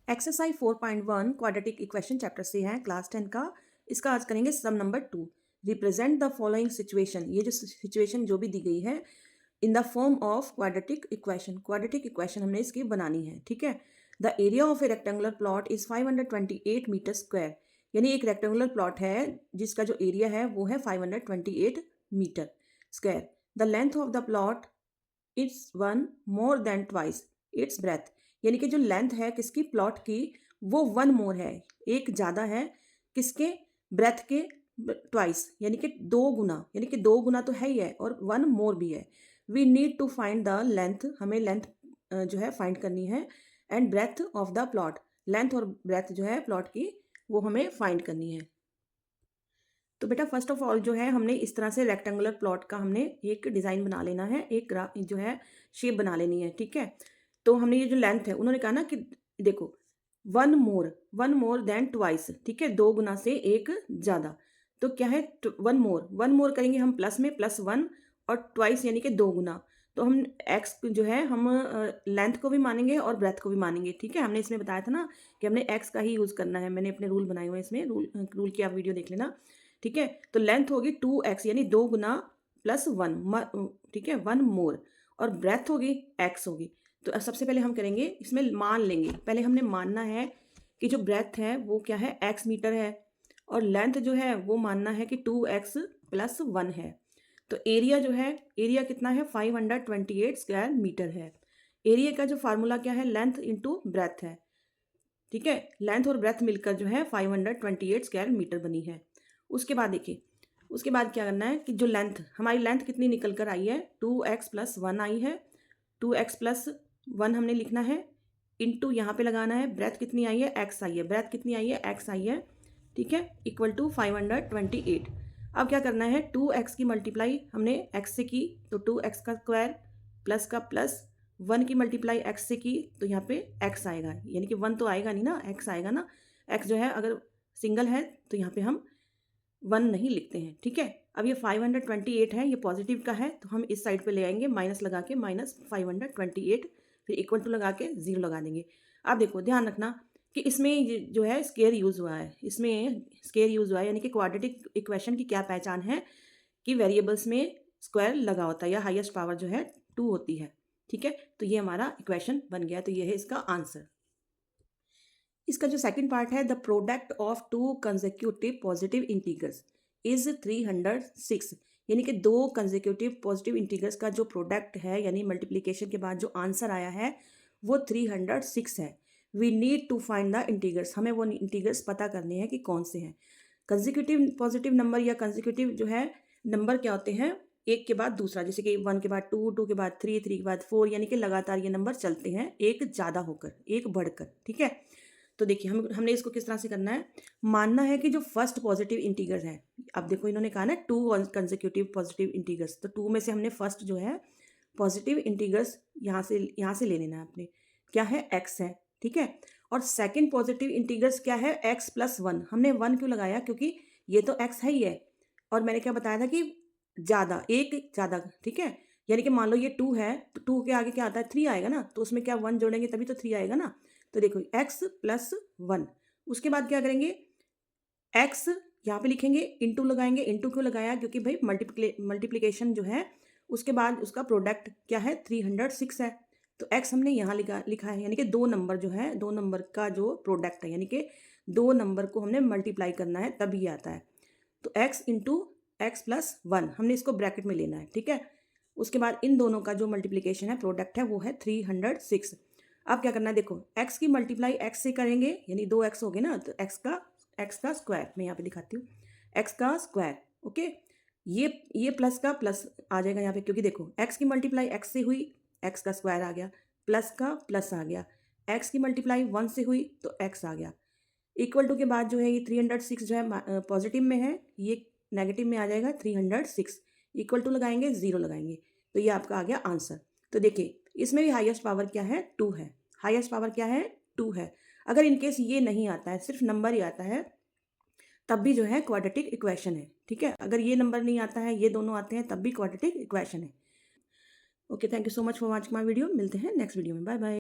Exercise 4.1 quadratic equation chapter से है class 10 का। इसका आज करेंगे sum number 2। Represent the following situation, ये जो सिचुएशन जो भी दी गई है in the form of quadratic equation. Quadratic equation हमने इसकी बनानी है, ठीक है। The area of a rectangular plot is 528 metre square, यानी एक रेक्टेंगुलर प्लॉट है जिसका जो एरिया है वो है 528 metre square. The length of the plot it's one more than twice its breadth, यानी कि जो लेंथ है किसकी, प्लॉट की, वो वन मोर है, एक ज़्यादा है, किसके, ब्रेथ के ट्वाइस, यानी कि दो गुना, यानी कि दो गुना तो है ही है और वन मोर भी है। We need to find the length, हमें लेंथ जो है फाइंड करनी है, and breadth of the plot, length और ब्रेथ जो है प्लॉट की वो हमें फाइंड करनी है। तो बेटा फर्स्ट ऑफ ऑल जो है हमने इस तरह से रेक्टेंगुलर प्लॉट का हमने एक डिज़ाइन बना लेना है, एक जो है शेप बना लेनी है, ठीक है। तो हमने ये जो लेंथ है उन्होंने कहा ना कि देखो वन मोर देन ट्वाइस, ठीक है, दो गुना से एक ज़्यादा। तो क्या है, वन मोर करेंगे हम प्लस में प्लस वन, और ट्वाइस यानी कि दो गुना। तो हम एक्स जो है हम लेंथ को भी मानेंगे और ब्रेथ को भी मानेंगे, ठीक है। हमने इसमें बताया था ना कि हमने एक्स का ही यूज़ करना है, मैंने अपने रूल बनाए हुए हैं इसमें, रूल की आप वीडियो देख लेना, ठीक है। तो लेंथ होगी 2x यानी दो गुना प्लस वन, ठीक है, वन मोर, और ब्रेथ होगी x होगी। तो सबसे पहले हम करेंगे इसमें मान लेंगे, पहले हमने मानना है कि जो ब्रेथ है वो क्या है, x मीटर है, और लेंथ जो है वो मानना है कि 2x प्लस वन है। तो एरिया जो है, एरिया कितना है, 528 स्क्वायर मीटर है। एरिया का जो फार्मूला क्या है, लेंथ इंटू ब्रेथ है, ठीक है। लेंथ और ब्रेथ मिलकर जो है 528 स्क्वायर मीटर बनी है। उसके बाद देखिए, उसके बाद क्या करना है कि जो लेंथ, हमारी लेंथ कितनी निकल कर आई है, 2x प्लस वन आई है, 2x प्लस वन हमने लिखना है, इंटू यहाँ पे लगाना है, ब्रेथ कितनी आई है, x आई है, ब्रेथ कितनी आई है, x आई है, ठीक है, इक्वल टू 528। अब क्या करना है, 2x की मल्टीप्लाई हमने x से की तो 2x का स्क्वायर, प्लस का प्लस, वन की मल्टीप्लाई x से की तो यहाँ पे x आएगा, यानी कि वन तो आएगा नहीं ना, x आएगा ना। x जो है अगर सिंगल है तो यहाँ पे हम वन नहीं लिखते हैं, ठीक है। अब ये 528 है, ये पॉजिटिव का है तो हम इस साइड पे ले आएंगे, माइनस लगा के माइनस 528, फिर इक्वल टू लगा के जीरो लगा देंगे। अब देखो ध्यान रखना कि इसमें जो है स्केयर यूज़ हुआ है, इसमें स्केयर यूज़ हुआ है, यानी कि क्वाड्रेटिक इक्वेशन की क्या पहचान है कि वेरिएबल्स में स्क्वायर लगा होता है या हाईएस्ट पावर जो है 2 होती है, ठीक है। तो ये हमारा इक्वेशन बन गया, तो ये है इसका आंसर। इसका जो सेकंड पार्ट है, the product of to consecutive positive integrals is 306, यानी कि दो कंसेक्यूटिव पॉजिटिव इंटीग्रल्स का जो प्रोडक्ट है, यानी मल्टीप्लिकेशन के बाद जो आंसर आया है वो 306 है। We need to find the integrals, हमें वो इंटीग्रल्स पता करने हैं कि कौन से हैं। कंसेक्यूटिव पॉजिटिव नंबर या कंसेक्यूटिव जो है नंबर क्या होते हैं, एक के बाद दूसरा, जैसे कि वन के बाद टू, टू के बाद थ्री, थ्री के बाद फोर, यानी कि लगातार ये नंबर चलते हैं, एक ज़्यादा होकर, एक बढ़कर, ठीक है। तो देखिए हमने इसको किस तरह से करना है, मानना है कि जो फर्स्ट पॉजिटिव इंटीग्रल है, अब देखो इन्होंने कहा ना टू कंसेक्यूटिव पॉजिटिव इंटीग्रल्स, तो टू में से हमने फर्स्ट जो है पॉजिटिव इंटीग्रल्स यहाँ से ले लेना है अपने, क्या है, एक्स है, ठीक है। और सेकंड पॉजिटिव इंटीग्रल्स क्या है, एक्स प्लस वन, हमने वन क्यों लगाया, क्योंकि ये तो एक्स है ही है, और मैंने क्या बताया था कि ज़्यादा, एक ज़्यादा, ठीक है। यानी कि मान लो ये टू है तो टू के आगे क्या आता है, थ्री आएगा ना, तो उसमें क्या वन जोड़ेंगे तभी तो थ्री आएगा ना। तो देखो x प्लस वन, उसके बाद क्या करेंगे, x यहाँ पे लिखेंगे, इंटू लगाएंगे, इंटू क्यों लगाया, क्योंकि भाई मल्टीप्लिकेशन जो है उसके बाद उसका प्रोडक्ट क्या है, 306 है, तो x हमने यहाँ लिखा है, यानी कि दो नंबर जो है, दो नंबर का जो प्रोडक्ट है, यानी कि दो नंबर को हमने मल्टीप्लाई करना है तभी ये आता है। तो x into x plus one हमने इसको ब्रैकेट में लेना है, ठीक है। उसके बाद इन दोनों का जो मल्टीप्लिकेशन है, प्रोडक्ट है, वो है 306। अब क्या करना है, देखो x की मल्टीप्लाई x से करेंगे, यानी दो x हो गए ना, तो x का स्क्वायर, मैं यहाँ पे दिखाती हूँ, x का स्क्वायर, ओके। ये प्लस का प्लस आ जाएगा यहाँ पे, क्योंकि देखो x की मल्टीप्लाई x से हुई, x का स्क्वायर आ गया, प्लस का प्लस आ गया, x की मल्टीप्लाई वन से हुई तो x आ गया, इक्वल टू के बाद जो है ये 306 जो है पॉजिटिव में है, ये नेगेटिव में आ जाएगा 306, इक्वल टू लगाएंगे, जीरो लगाएंगे, तो ये आपका आ गया आंसर। तो देखिए इसमें भी हाईएस्ट पावर क्या है, टू है, हाईएस्ट पावर क्या है, टू है। अगर इनकेस ये नहीं आता है, सिर्फ नंबर ही आता है, तब भी जो है क्वाड्रेटिक इक्वेशन है, ठीक है। अगर ये नंबर नहीं आता है, ये दोनों आते हैं, तब भी क्वाड्रेटिक इक्वेशन है। Okay, thank you so much for watching my video, मिलते हैं नेक्स्ट वीडियो में, बाय बाय।